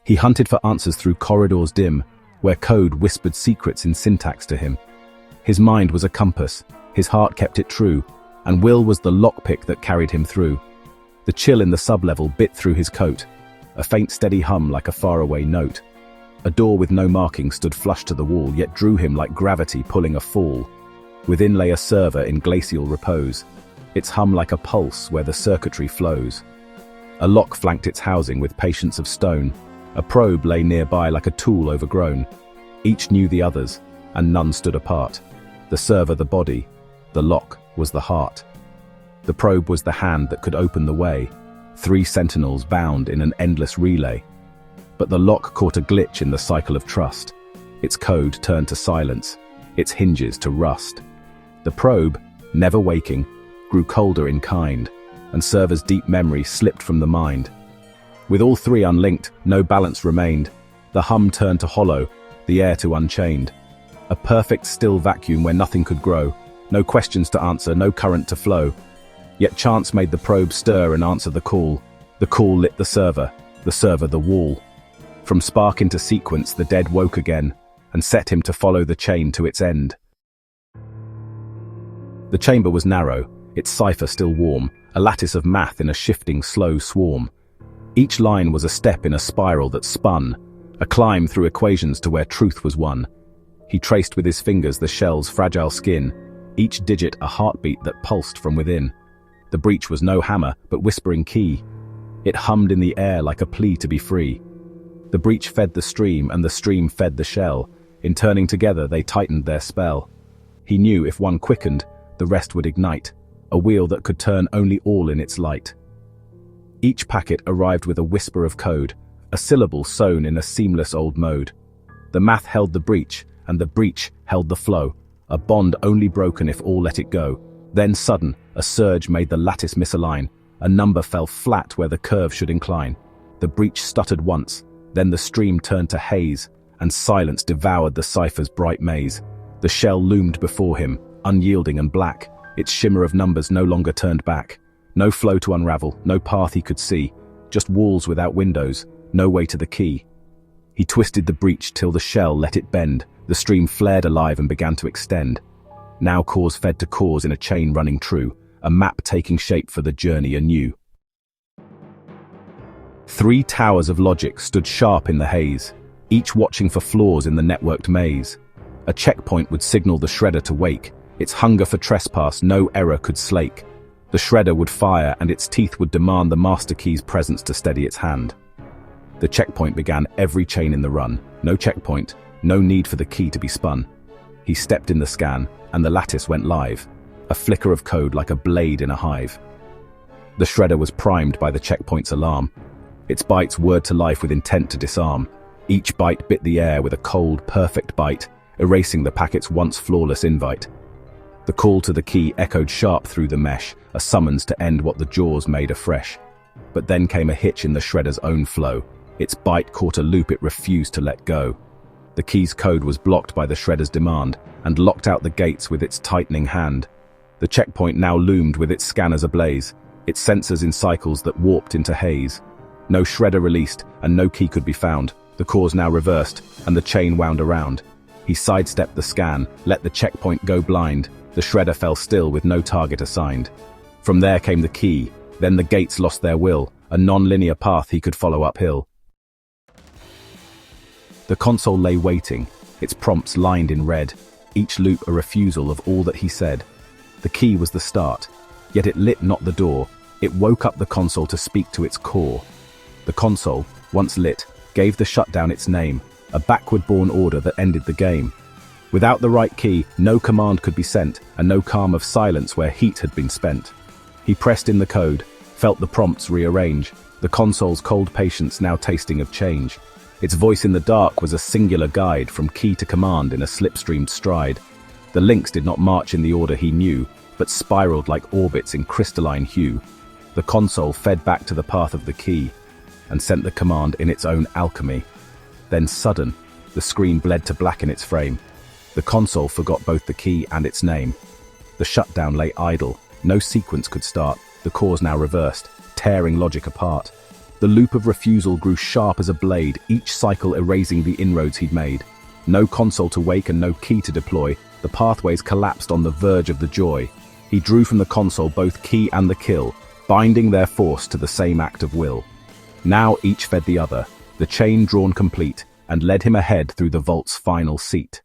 He hunted for answers through corridors dim, where code whispered secrets in syntax to him. His mind was a compass, his heart kept it true, and will was the lockpick that carried him through. The chill in the sublevel bit through his coat, a faint steady hum like a faraway note. A door with no marking stood flush to the wall, yet drew him like gravity pulling a fall. Within lay a server in glacial repose, its hum like a pulse where the circuitry flows. A lock flanked its housing with patience of stone, a probe lay nearby like a tool overgrown. Each knew the others, and none stood apart. The server the body, the lock was the heart. The probe was the hand that could open the way, 3 sentinels bound in an endless relay. But the lock caught a glitch in the cycle of trust. Its code turned to silence, its hinges to rust. The probe, never waking, grew colder in kind, and server's deep memory slipped from the mind. With all 3 unlinked, no balance remained. The hum turned to hollow, the air to unchained. A perfect still vacuum where nothing could grow, no questions to answer, no current to flow. Yet chance made the probe stir and answer the call. The call lit the server the wall. From spark into sequence the dead woke again, and set him to follow the chain to its end. The chamber was narrow, its cipher still warm, a lattice of math in a shifting slow swarm. Each line was a step in a spiral that spun, a climb through equations to where truth was won. He traced with his fingers the shell's fragile skin, each digit a heartbeat that pulsed from within. The breach was no hammer, but whispering key. It hummed in the air like a plea to be free. The breach fed the stream, and the stream fed the shell. In turning together, they tightened their spell. He knew if one quickened, the rest would ignite, a wheel that could turn only all in its light. Each packet arrived with a whisper of code, a syllable sewn in a seamless old mode. The math held the breach, and the breach held the flow, a bond only broken if all let it go. Then sudden, a surge made the lattice misalign, a number fell flat where the curve should incline. The breach stuttered once, then the stream turned to haze, and silence devoured the cipher's bright maze. The shell loomed before him, unyielding and black, its shimmer of numbers no longer turned back. No flow to unravel, no path he could see, just walls without windows, no way to the key. He twisted the breach till the shell let it bend, the stream flared alive and began to extend. Now cause fed to cause in a chain running true, a map taking shape for the journey anew. 3 towers of logic stood sharp in the haze, each watching for flaws in the networked maze. A checkpoint would signal the shredder to wake, its hunger for trespass no error could slake. The shredder would fire and its teeth would demand the master key's presence to steady its hand. The checkpoint began every chain in the run. No checkpoint, no need for the key to be spun. He stepped in the scan, and the lattice went live, a flicker of code like a blade in a hive. The shredder was primed by the checkpoint's alarm, its bytes whirred to life with intent to disarm. Each byte bit the air with a cold, perfect bite, erasing the packet's once flawless invite. The call to the key echoed sharp through the mesh, a summons to end what the jaws made afresh. But then came a hitch in the shredder's own flow. Its byte caught a loop it refused to let go. The key's code was blocked by the shredder's demand, and locked out the gates with its tightening hand. The checkpoint now loomed with its scanners ablaze, its sensors in cycles that warped into haze. No shredder released, and no key could be found. The cause now reversed, and the chain wound around. He sidestepped the scan, let the checkpoint go blind. The shredder fell still with no target assigned. From there came the key, then the gates lost their will, a non-linear path he could follow uphill. The console lay waiting, its prompts lined in red, each loop a refusal of all that he said. The key was the start, yet it lit not the door, it woke up the console to speak to its core. The console, once lit, gave the shutdown its name, a backward-born order that ended the game. Without the right key, no command could be sent, and no calm of silence where heat had been spent. He pressed in the code, felt the prompts rearrange, the console's cold patience now tasting of change. Its voice in the dark was a singular guide from key to command in a slipstreamed stride. The links did not march in the order he knew, but spiraled like orbits in crystalline hue. The console fed back to the path of the key, and sent the command in its own alchemy. Then sudden, the screen bled to black in its frame. The console forgot both the key and its name. The shutdown lay idle, no sequence could start, the cause now reversed, tearing logic apart. The loop of refusal grew sharp as a blade, each cycle erasing the inroads he'd made. No console to wake and no key to deploy, the pathways collapsed on the verge of the joy. He drew from the console both key and the kill, binding their force to the same act of will. Now each fed the other, the chain drawn complete, and led him ahead through the vault's final seat.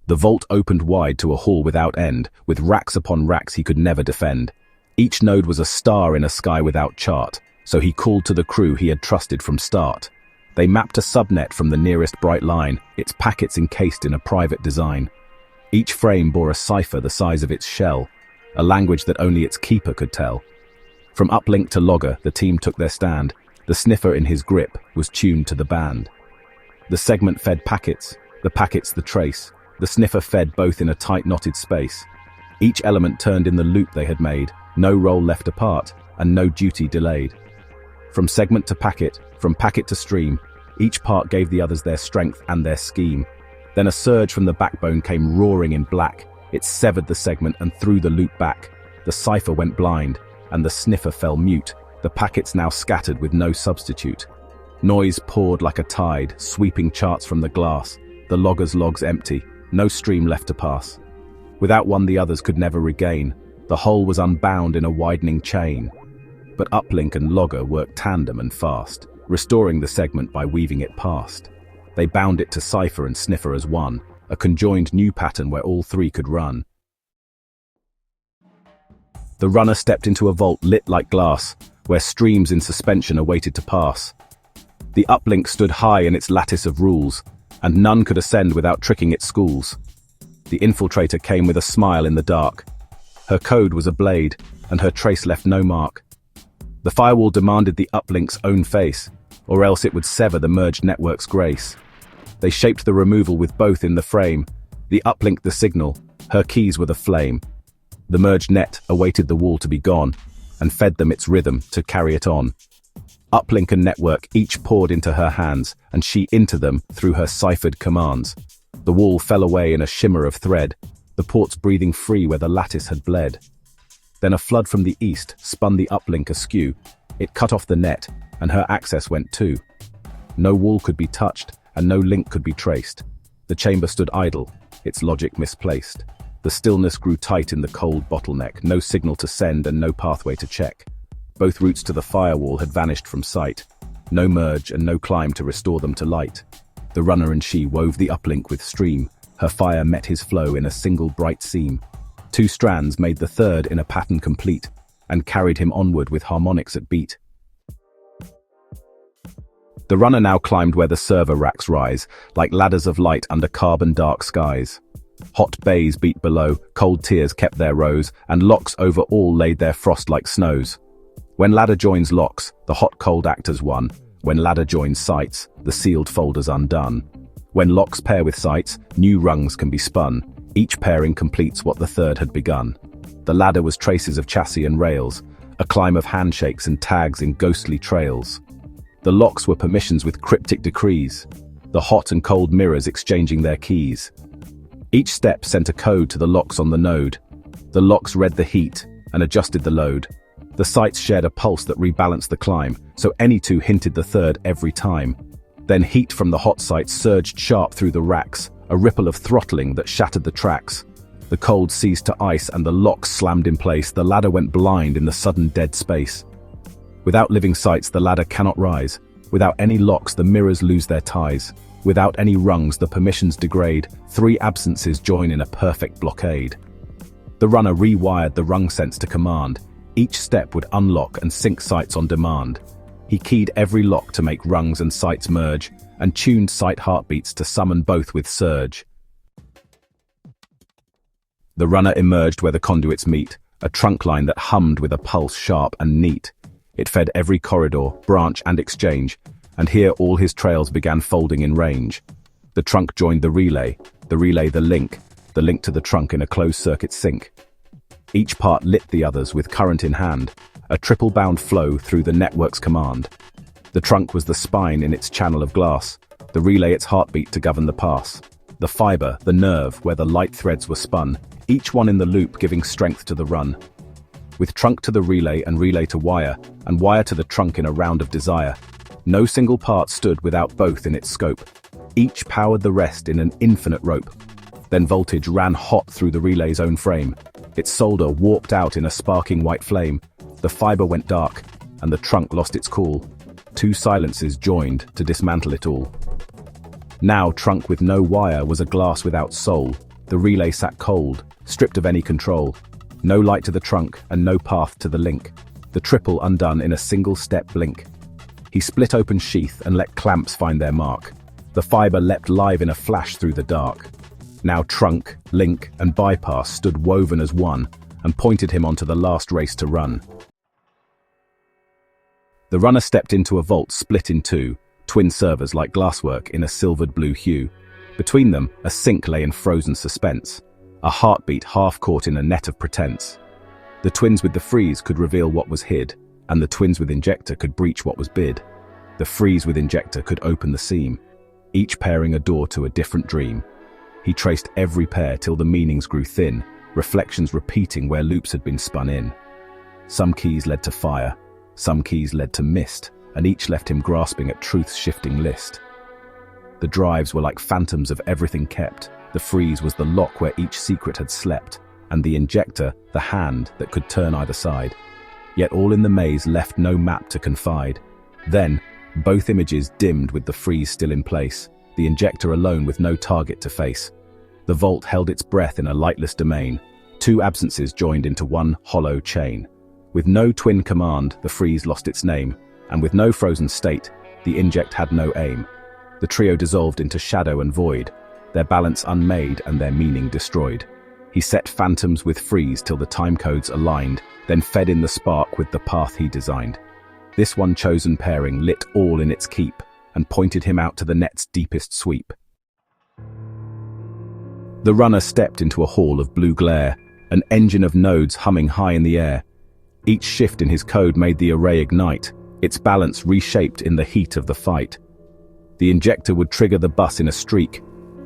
The vault opened wide to a hall without end, with racks upon racks he could never defend. Each node was a star in a sky without chart, so he called to the crew he had trusted from start. They mapped a subnet from the nearest bright line, its packets encased in a private design. Each frame bore a cipher the size of its shell, a language that only its keeper could tell. From uplink to logger, the team took their stand. The sniffer in his grip was tuned to the band. The segment fed packets, the packets the trace. The sniffer fed both in a tight knotted space. Each element turned in the loop they had made, no role left apart, and no duty delayed. From segment to packet, from packet to stream, each part gave the others their strength and their scheme. Then a surge from the backbone came roaring in black. It severed the segment and threw the loop back. The cipher went blind, and the sniffer fell mute, the packets now scattered with no substitute. Noise poured like a tide, sweeping charts from the glass, the logger's logs empty, no stream left to pass. Without one the others could never regain. The whole was unbound in a widening chain. But uplink and logger worked tandem and fast, restoring the segment by weaving it past. They bound it to cipher and sniffer as one, a conjoined new pattern where all three could run. The runner stepped into a vault lit like glass, where streams in suspension awaited to pass. The uplink stood high in its lattice of rules, and none could ascend without tricking its schools. The infiltrator came with a smile in the dark. Her code was a blade, and her trace left no mark. The firewall demanded the uplink's own face, or else it would sever the merged network's grace. They shaped the removal with both in the frame, the uplink the signal, her keys were the flame. The merged net awaited the wall to be gone, and fed them its rhythm to carry it on. Uplink and network each poured into her hands, and she into them through her ciphered commands. The wall fell away in a shimmer of thread, the ports breathing free where the lattice had bled. Then a flood from the east spun the uplink askew. It cut off the net, and her access went too. No wall could be touched, and no link could be traced. The chamber stood idle, its logic misplaced. The stillness grew tight in the cold bottleneck, no signal to send and no pathway to check. Both routes to the firewall had vanished from sight. No merge and no climb to restore them to light. The runner and she wove the uplink with stream. Her fire met his flow in a single bright seam. Two strands made the third in a pattern complete, and carried him onward with harmonics at beat. The runner now climbed where the server racks rise, like ladders of light under carbon-dark skies. Hot bays beat below, cold tears kept their rows, and locks over all laid their frost like snows. When ladder joins locks, the hot-cold actors won. When ladder joins sites, the sealed folders undone. When locks pair with sites, new rungs can be spun. Each pairing completes what the third had begun. The ladder was traces of chassis and rails, a climb of handshakes and tags in ghostly trails. The locks were permissions with cryptic decrees, the hot and cold mirrors exchanging their keys. Each step sent a code to the locks on the node. The locks read the heat and adjusted the load. The sites shared a pulse that rebalanced the climb, so any two hinted the third every time. Then heat from the hot sites surged sharp through the racks, a ripple of throttling that shattered the tracks. The cold seized to ice and the locks slammed in place. The ladder went blind in the sudden dead space. Without living sites, the ladder cannot rise. Without any locks, the mirrors lose their ties. Without any rungs, the permissions degrade. Three absences join in a perfect blockade. The runner rewired the rung sense to command. Each step would unlock and sync sites on demand. He keyed every lock to make rungs and sites merge, and tuned site heartbeats to summon both with surge. The runner emerged where the conduits meet, a trunk line that hummed with a pulse sharp and neat. It fed every corridor, branch and exchange, and here all his trails began folding in range. The trunk joined the relay the link to the trunk in a closed-circuit sync. Each part lit the others with current in hand, a triple-bound flow through the network's command. The trunk was the spine in its channel of glass, the relay its heartbeat to govern the pass. The fiber, the nerve, where the light threads were spun, each one in the loop giving strength to the run. with trunk to the relay and relay to wire, and wire to the trunk in a round of desire. No single part stood without both in its scope. Each powered the rest in an infinite rope. Then voltage ran hot through the relay's own frame. Its solder warped out in a sparking white flame. The fiber went dark, and the trunk lost its cool. Two silences joined to dismantle it all. Now, trunk with no wire was a glass without soul. The relay sat cold, stripped of any control. No light to the trunk and no path to the link. The triple undone in a single step blink. He split open sheath and let clamps find their mark. The fiber leapt live in a flash through the dark. Now trunk, link, and bypass stood woven as one and pointed him onto the last race to run. The runner stepped into a vault split in two, twin servers like glasswork in a silvered blue hue. Between them, a sink lay in frozen suspense, a heartbeat half caught in a net of pretense. The twins with the freeze could reveal what was hid, and the twins with injector could breach what was bid. The freeze with injector could open the seam, each pairing a door to a different dream. He traced every pair till the meanings grew thin, reflections repeating where loops had been spun in. Some keys led to fire, some keys led to mist, and each left him grasping at truth's shifting list. The drives were like phantoms of everything kept. The freeze was the lock where each secret had slept, and the injector, the hand that could turn either side. Yet all in the maze left no map to confide. Then, both images dimmed with the freeze still in place, the injector alone with no target to face. The vault held its breath in a lightless domain, two absences joined into one hollow chain. With no twin command, the freeze lost its name, and with no frozen state, the inject had no aim. The trio dissolved into shadow and void, their balance unmade and their meaning destroyed. He set phantoms with freeze till the time codes aligned, then fed in the spark with the path he designed. This one chosen pairing lit all in its keep, and pointed him out to the net's deepest sweep. The runner stepped into a hall of blue glare, an engine of nodes humming high in the air. Each shift in his code made the array ignite, its balance reshaped in the heat of the fight. The injector would trigger the bus in a streak.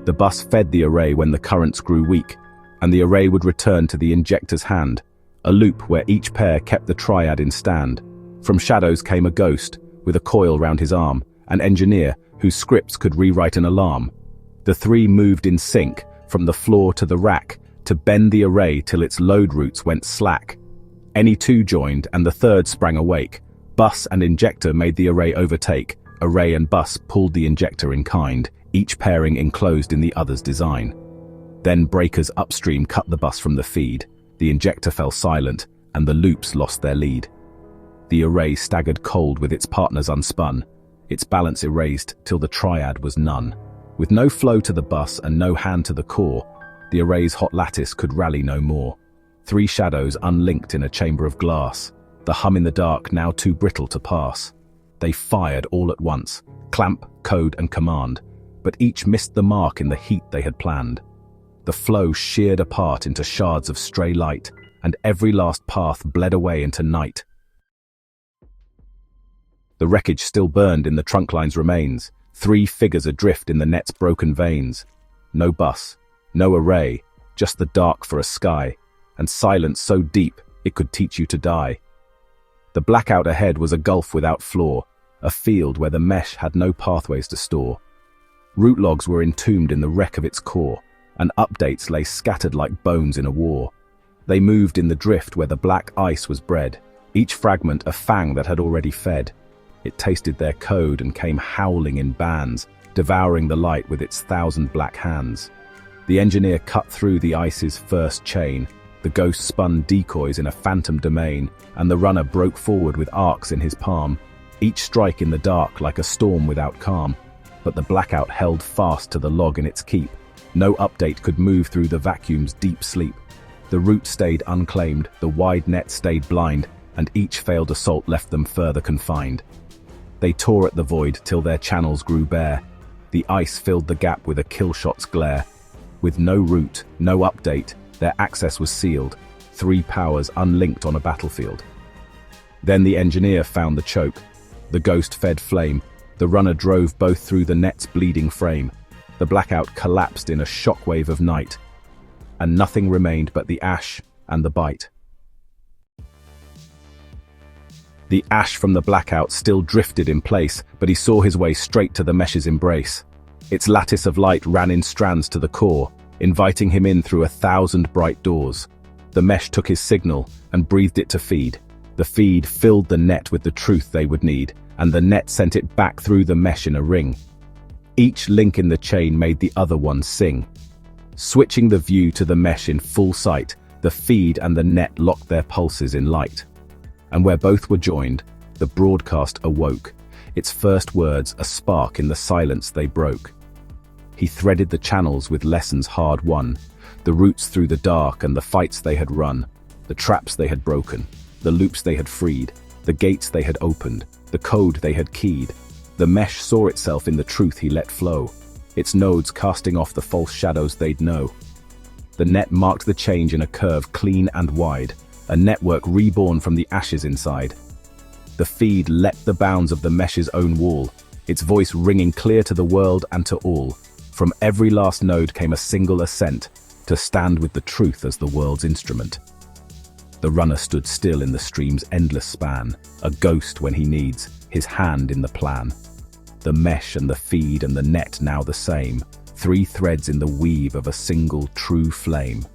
The bus fed the array when the currents grew weak, and the array would return to the injector's hand, a loop where each pair kept the triad in stand. From shadows came a ghost, with a coil round his arm, an engineer whose scripts could rewrite an alarm. The three moved in sync, from the floor to the rack, to bend the array till its load routes went slack. Any two joined, and the third sprang awake. Bus and injector made the array overtake. Array and bus pulled the injector in kind, each pairing enclosed in the other's design. Then breakers upstream cut the bus from the feed. The injector fell silent, and the loops lost their lead. The array staggered cold with its partners unspun, its balance erased till the triad was none. With no flow to the bus and no hand to the core, the array's hot lattice could rally no more. Three shadows unlinked in a chamber of glass, the hum in the dark now too brittle to pass. They fired all at once, clamp, code and command, but each missed the mark in the heat they had planned. The flow sheared apart into shards of stray light, and every last path bled away into night. The wreckage still burned in the trunk line's remains, three figures adrift in the net's broken veins. No bus, no array, just the dark for a sky, and silence so deep it could teach you to die. The blackout ahead was a gulf without floor, a field where the mesh had no pathways to store. Route logs were entombed in the wreck of its core, and updates lay scattered like bones in a war. They moved in the drift where the black ice was bred, each fragment a fang that had already fed. It tasted their code and came howling in bands, devouring the light with its 1,000 black hands. The engineer cut through the ice's first chain. The ghost spun decoys in a phantom domain, and the runner broke forward with arcs in his palm, each strike in the dark like a storm without calm. But the blackout held fast to the log in its keep. No update could move through the vacuum's deep sleep. The route stayed unclaimed, the wide net stayed blind, and each failed assault left them further confined. They tore at the void till their channels grew bare. The ice filled the gap with a kill shot's glare. With no route, no update, their access was sealed, three powers unlinked on a battlefield. Then the engineer found the choke. The ghost fed flame. The runner drove both through the net's bleeding frame. The blackout collapsed in a shockwave of night, and nothing remained but the ash and the bite. The ash from the blackout still drifted in place, but he saw his way straight to the mesh's embrace. Its lattice of light ran in strands to the core, inviting him in through 1,000 bright doors. The mesh took his signal and breathed it to feed. The feed filled the net with the truth they would need, and the net sent it back through the mesh in a ring. Each link in the chain made the other one sing. Switching the view to the mesh in full sight, the feed and the net locked their pulses in light. And where both were joined, the broadcast awoke, its first words a spark in the silence they broke. He threaded the channels with lessons hard won, the routes through the dark and the fights they had run, the traps they had broken, the loops they had freed, the gates they had opened, the code they had keyed. The mesh saw itself in the truth he let flow, its nodes casting off the false shadows they'd know. The net marked the change in a curve clean and wide, a network reborn from the ashes inside. The feed leapt the bounds of the mesh's own wall, its voice ringing clear to the world and to all. From every last node came a single assent, to stand with the truth as the world's instrument. The runner stood still in the stream's endless span, a ghost when he needs, his hand in the plan. The mesh and the feed and the net now the same, 3 threads in the weave of a single true flame.